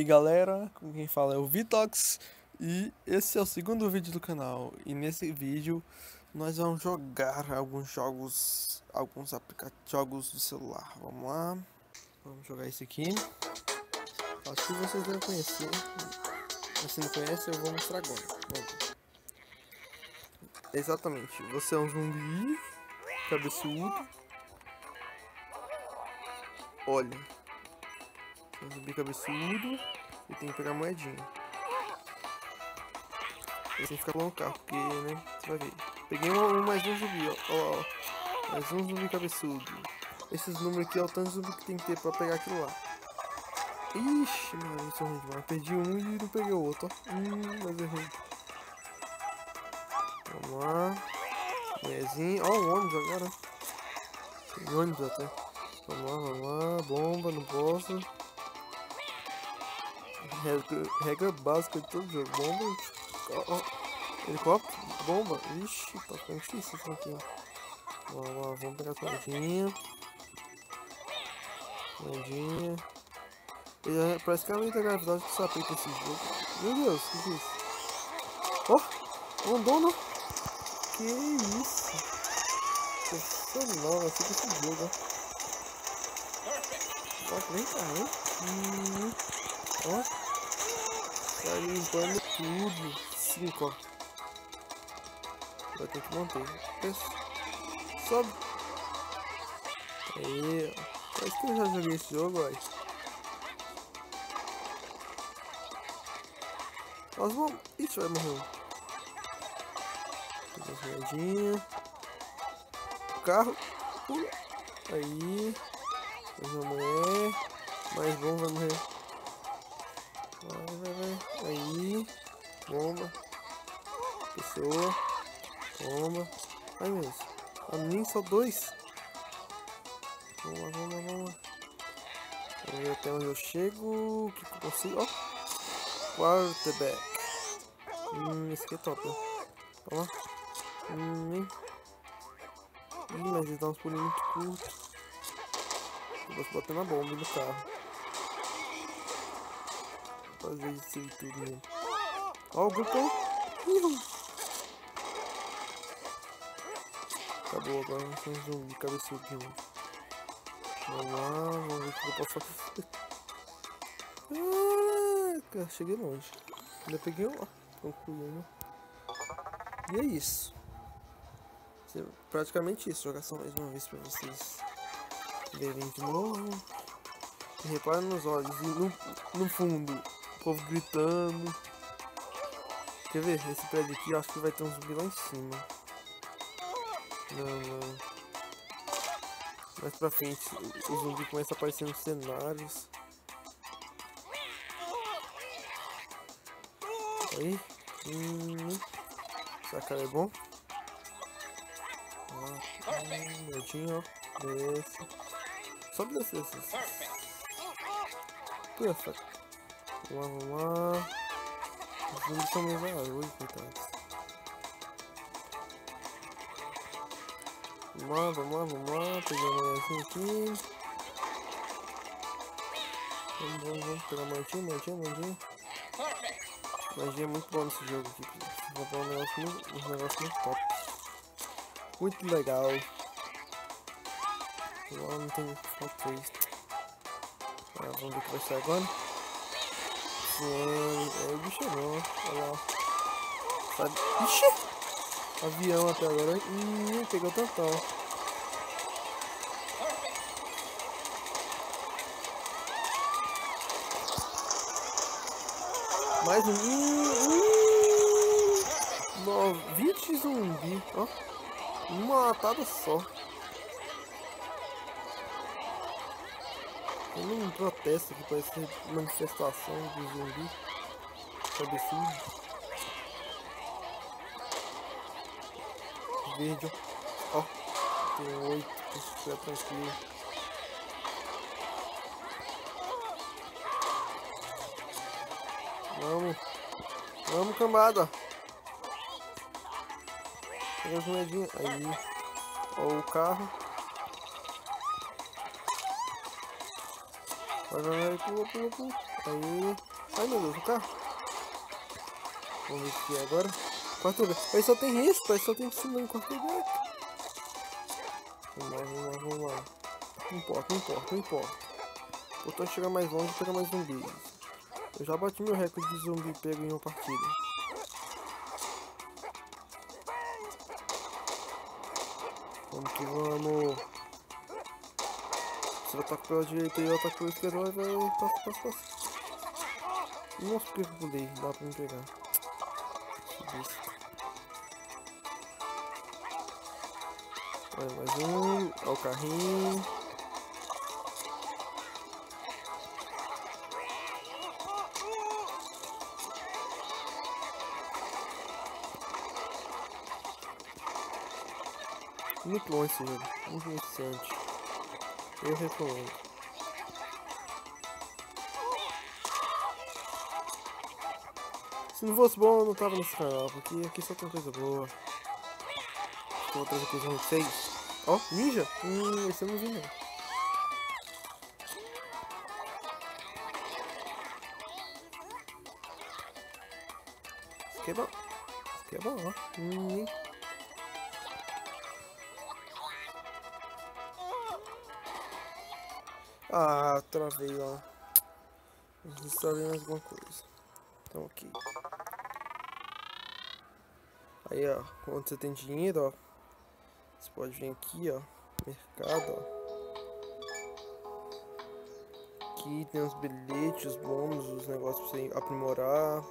aí galera, com quem fala é o Vitox e esse é o segundo vídeo do canal. E nesse vídeo nós vamos jogar alguns jogos, jogos do celular. Vamos lá, vamos jogar esse aqui. Acho que vocês devem conhecer, mas se não conhece eu vou mostrar agora. Vamos. Exatamente, você é um zumbi cabeçudo. Olha, um zumbi cabeçudo e tem que pegar moedinha. Eu tenho que ficar no carro, porque, né, você vai ver. Peguei mais um zumbi, ó. Mais um zumbi cabeçudo. Esses números aqui é o tanto de zumbi que tem que ter pra pegar aquilo lá. Ixi, mano, isso é ruim demais. Perdi um e não peguei o outro, ó. Mas é ruim. Vamos lá. Moezinho. Ó, o ônibus agora. Tem ônibus até. Vamos lá. Bomba, não posso. Regra básica de todo jogo. Bomba. Ó. Helicóptero, bomba. Ixi, tá ficando difícil isso aqui. Vamos lá, vamos pegar a moedinha. Moedinha. Parece que é a lei da gravidade que se aplica esse jogo. Meu Deus, o que é isso? Ó, abandono. Que isso? Sensacional, assim que esse jogo, ó. Ó, vem cá, hein? Ó. Tá limpando tudo. 5, ó. Vai ter que manter. Sobe. Aí, ó. Parece que eu já joguei esse jogo, ó. Nós vamos. Ixi, vai morrer. Pega as moedinhas. Carro. Pula. Aí. Mais uma mulher. Mais bom, vai morrer. Vai. Aí. Bomba. Pessoa. Bomba. Ai meu Deus. A mim só 2. Vamos lá. Vamos ver até onde eu chego. O que eu consigo? Ó. Quarterback. Esse aqui é top, né? Vamos lá. Mas ele dá uns pulinhos muito curtos. Eu vou botar na bomba no carro. Fazer isso e tudo mesmo. Ó, o grupo. Acabou agora, não tem zumbi cabeçudo de novo. Vamos lá, vamos ver o que eu posso fazer. Cheguei longe. Ainda peguei um, ó. Concluindo. E é isso. Praticamente isso. Jogar só mais uma vez pra vocês verem de novo. E reparem nos olhos. E no fundo, o povo gritando. Quer ver? Esse prédio aqui, eu acho que vai ter um zumbi lá em cima. Não. Mais pra frente, o zumbi começa a aparecer nos cenários. Aí. Essa cara é bom. Medinho, ó. Desce. Sobe desce. Perfeito. Vamos lá. Os zumbis são meio barulho, coitados. Vamos lá. Pegar uma moedinha aqui. Vamos pegar moedinha. Magia é muito bom nesse jogo aqui. Vou comprar um negócio muito top. Muito legal. Lá não tem falta isso. Vamos ver o que vai ser agora. É o bicho não. Olha lá. Sabe? Ixi! Avião até agora. Pegou tantão. Mais um. 20 zumbi, ó. Uma latada só. Tem um protesto aqui, parece manifestação do zumbi. Cabeçudo. Verde, ó. Tem 8, deixa eu ficar tranquilo. Vamos, cambada. Pega as moedinhas. Aí. Ó o carro. Vai, pula. Aí. Ai meu Deus, o carro. Vamos ver o que é agora. Quarto deck. Aí só tem risco, aí só tem tsunami em quarto deck. Vamos lá, vamos lá, vamos lá. Não importa, não importa, não importa. O importante é chegar mais longe e pegar mais zumbis. Eu já bati meu recorde de zumbi pego em uma partida. Vamos que vamos. Você vai atacar pela direita e eu ataco pela esquerda. Vai. Passa. Nossa, por que eu pulei? Dá pra me pegar. Vai, mais um. Olha o carrinho. Muito longe esse jogo. Muito viciante. Eu recomendo. Se não fosse bom, eu não tava nesse canal, porque aqui só tem coisa boa. Tem outras coisas ruins. 6. Ó, ninja? Esse eu não vi não. Isso aqui é bom. Isso aqui é bom, ó. Ah, travei lá. Instalei mais alguma coisa. Então aqui. Aí, ó, quando você tem dinheiro, ó, você pode vir aqui, ó, mercado, ó. Aqui tem os bilhetes, os bônus, os negócios pra você aprimorar,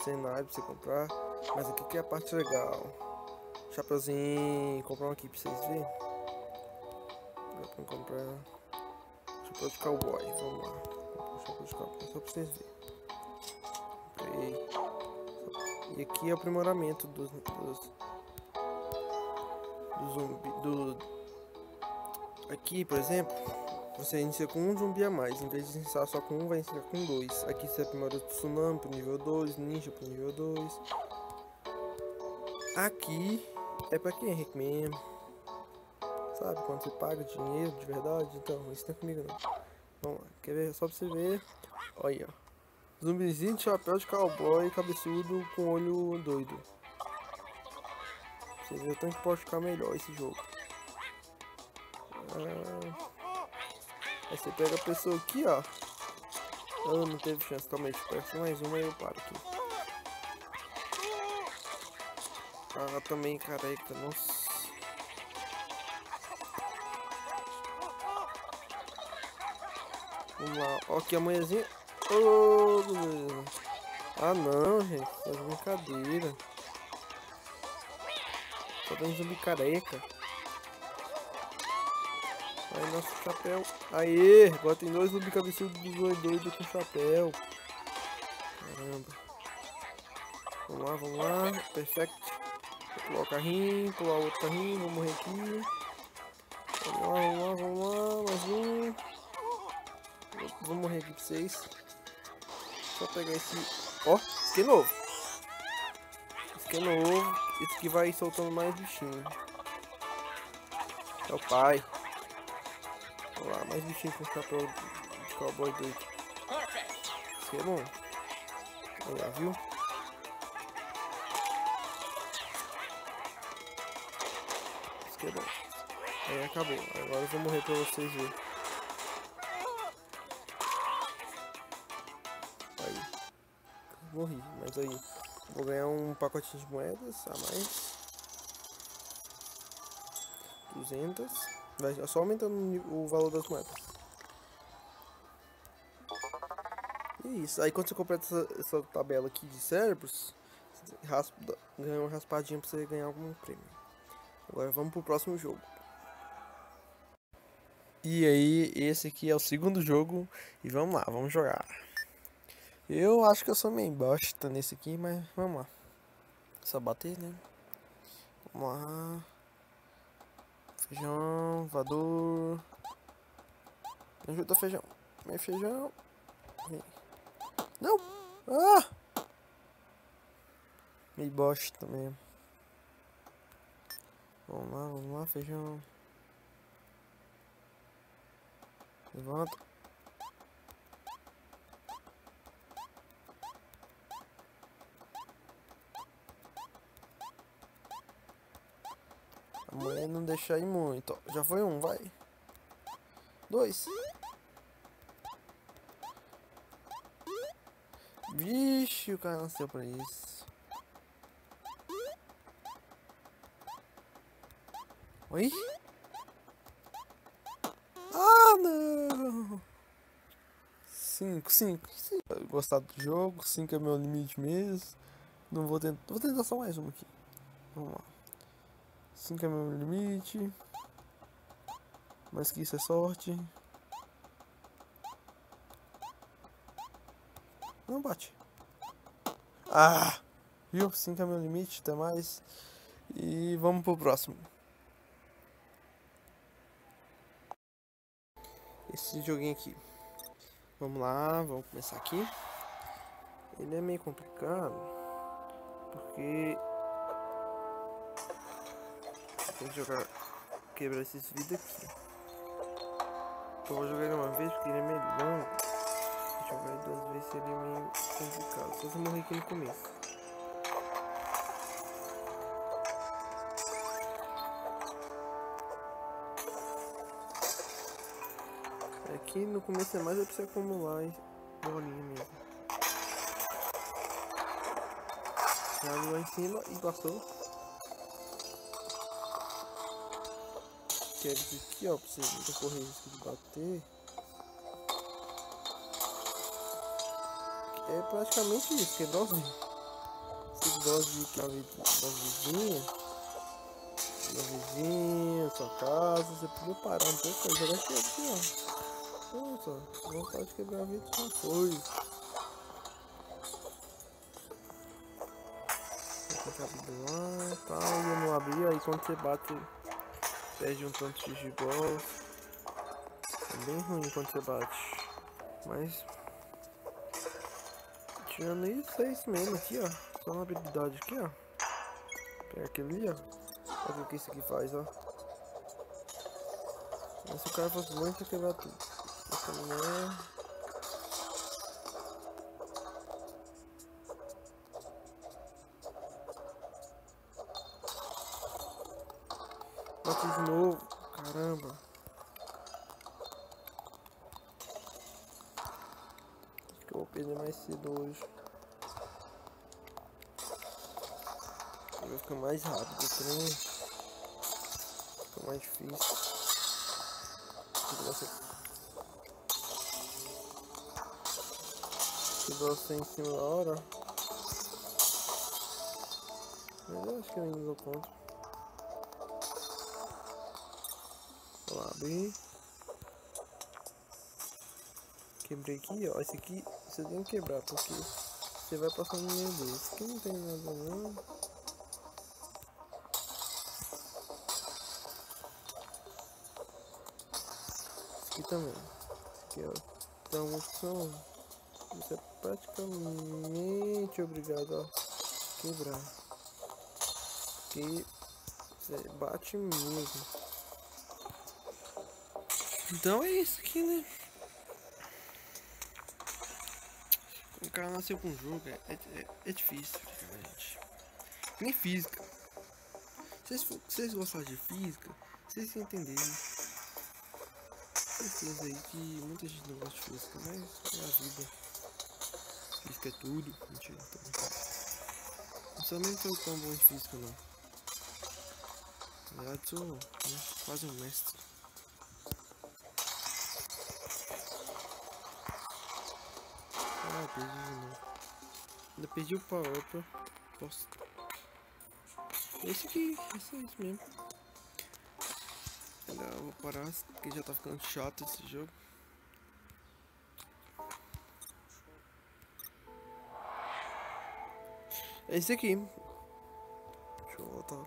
cenário pra você comprar. Mas aqui que é a parte legal. Chapeuzinho, comprar um aqui pra vocês verem. Dá pra comprar chapéu de cowboy, vamos lá. Comprar um chapéu de cowboy só pra vocês verem. Comprei. E aqui é o aprimoramento do zumbi. Aqui, por exemplo, você inicia com um zumbi a mais. Em vez de iniciar só com um, vai iniciar com 2. Aqui você aprimora o tsunami pro nível 2, ninja pro nível 2. Aqui é pra quem é rico mesmo. Sabe, quando você paga dinheiro de verdade. Então, isso não é comigo não. Vamos lá, quer ver? Só pra você ver. Olha aí, ó. Zumbizinho de chapéu de cowboy, cabeçudo, com olho doido. Você vê o tanto que pode ficar melhor esse jogo. Aí você pega a pessoa aqui, ó. Não teve chance, calma aí, peço mais uma e eu paro aqui. Ah, também careca, nossa. Vamos lá, ó aqui a manhãzinha. Oh, ah não, gente, tá de brincadeira. Tá dando zumbi careca. Aí nosso chapéu. Aê! Agora tem 2 zumbi cabeçudos doidos com chapéu. Caramba. Vamos lá. Perfeito. Vou pular o carrinho, pular o outro carrinho, vou morrer aqui. Vamos lá, mais um. Vou morrer aqui pra vocês. Só pegar esse. Ó, esse aqui é novo. Esse aqui é novo. Esse aqui vai soltando mais bichinho. É o pai. Olha lá, mais bichinho com chapéu de cowboy doido. Esse aqui é bom. Olha lá, viu? Esse aqui é bom. Aí acabou. Agora eu vou morrer pra vocês verem. Aí. Morri, mas aí. Vou ganhar um pacotinho de moedas a mais. 200. Vai só aumentando o valor das moedas. E isso. Aí quando você completa essa tabela aqui de cérebros, ganha uma raspadinha pra você ganhar algum prêmio. Agora vamos pro próximo jogo. E aí, esse aqui é o segundo jogo. E vamos lá, vamos jogar. Eu acho que eu sou meio bosta nesse aqui, mas vamos lá. Só bater, né? Vamos lá. Feijão, voador. Me ajuda, feijão. Vem, feijão. Vem. Não! Ah! Meio bosta também. Vamos lá, feijão. Levanta. Aí não deixar ir muito, ó. Já foi um, vai. 2. Vixe, o cara nasceu pra isso. Oi? Ah, não! 5. Gostar do jogo, 5 é meu limite mesmo. Não vou tentar. Vou tentar só mais uma aqui. Vamos lá. 5 é meu limite. Mas que isso é sorte. Não bate. Ah! Viu? 5 é meu limite, até mais. E vamos pro próximo. Esse joguinho aqui. Vamos lá, vamos começar aqui. Ele é meio complicado. Porque tem que jogar, quebrar esses vidros aqui. Eu vou jogar ele uma vez porque ele é meio longo. Jogar ele 2 vezes seria meio complicado. Só se eu morrer aqui no começo. Aqui no começo é mais pra você acumular bolinha mesmo. Joga lá em cima e passou. Quebra isso aqui, ó, pra você não correr risco de bater. É praticamente isso, quebrar os vidros. Você gosta de quebrar das vizinhas, sua casa, você podia parar um pouco e jogar aqui, ó. Nossa, vontade de quebrar vidro com coisa. Vou tentar abrir lá e tal, e eu não abri, aí quando você bate, perde um tanto de gigol. É bem ruim quando você bate, mas tirando isso, é isso mesmo aqui, ó. Só uma habilidade aqui, ó. Pega aquele ali, ó. Olha o que isso aqui faz, ó. Mas se o cara fosse muito, ia quebrar tudo. Essa não é. Bate de novo. Caramba. Acho que eu vou perder mais cedo hoje. Vai ficar mais rápido o trem. Fica mais difícil. Quebrou você em cima da hora. Mas eu acho que eu ainda dou conta. Vou lá abrir. Quebrei aqui, ó. Esse aqui você tem que quebrar, porque você vai passar no meio dele. Esse aqui não tem nada não. Esse aqui também. Esse aqui, ó. Então, você é praticamente obrigado a quebrar. Porque você bate mesmo. Então é isso aqui, né? O cara nasceu com o jogo, é difícil, praticamente. Nem física. Se vocês gostarem de física, vocês entenderem. Certeza aí que muita gente não gosta de física, mas é a vida. Física é tudo. Mentira, tô brincando. Eu também não sou tão bom em física, não. Na verdade, sou, né, quase um mestre. Ah, perdi de novo. Ainda perdi o power up. Posso. Esse aqui, esse é isso mesmo. Eu vou parar, porque já tá ficando chato esse jogo. É esse aqui. Deixa eu voltar.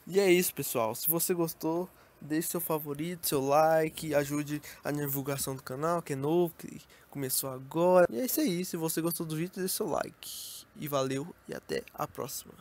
E é isso, pessoal. Se você gostou, deixe seu favorito, seu like, ajude a divulgação do canal, que é novo, que começou agora. E é isso aí. Se você gostou do vídeo, deixe seu like. E valeu, e até a próxima.